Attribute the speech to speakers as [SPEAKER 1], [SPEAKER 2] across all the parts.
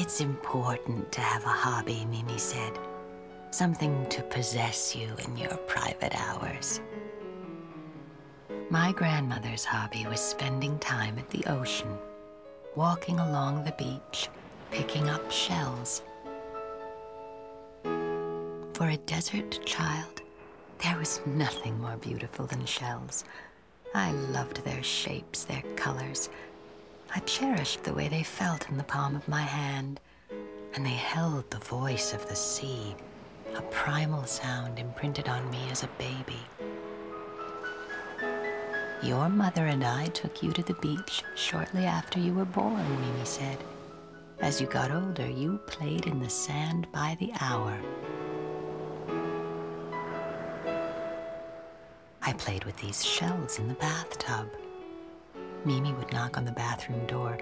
[SPEAKER 1] It's important to have a hobby, Mimi said. Something to possess you in your private hours. My grandmother's hobby was spending time at the ocean, walking along the beach, picking up shells. For a desert child, there was nothing more beautiful than shells. I loved their shapes, their colors. I cherished the way they felt in the palm of my hand, and they held the voice of the sea, a primal sound imprinted on me as a baby. Your mother and I took you to the beach shortly after you were born, Mimi said. As you got older, you played in the sand by the hour. I played with these shells in the bathtub. Mimi would knock on the bathroom door.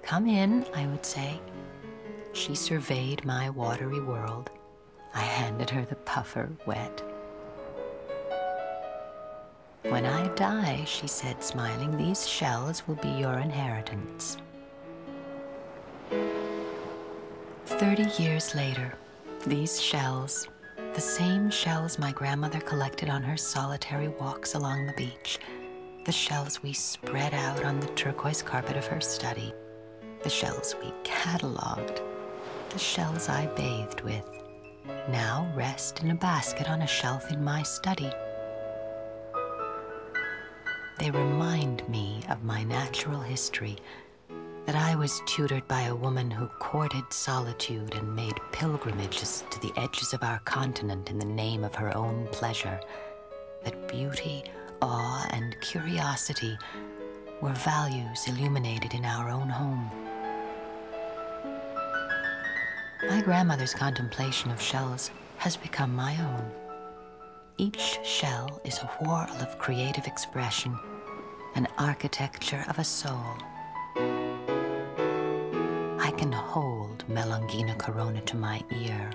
[SPEAKER 1] Come in, I would say. She surveyed my watery world. I handed her the puffer wet. When I die, she said, smiling, these shells will be your inheritance. 30 years later, these shells, the same shells my grandmother collected on her solitary walks along the beach, the shells we spread out on the turquoise carpet of her study, the shells we cataloged, the shells I bathed with, now rest in a basket on a shelf in my study. They remind me of my natural history, that I was tutored by a woman who courted solitude and made pilgrimages to the edges of our continent in the name of her own pleasure, that beauty, awe, and curiosity were values illuminated in our own home. My grandmother's contemplation of shells has become my own. Each shell is a whorl of creative expression, an architecture of a soul. I can hold Melangina Corona to my ear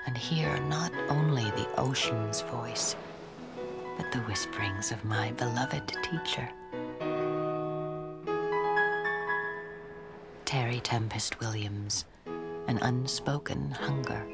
[SPEAKER 1] and hear not only the ocean's voice, but the whisperings of my beloved teacher. Terry Tempest Williams, An Unspoken Hunger.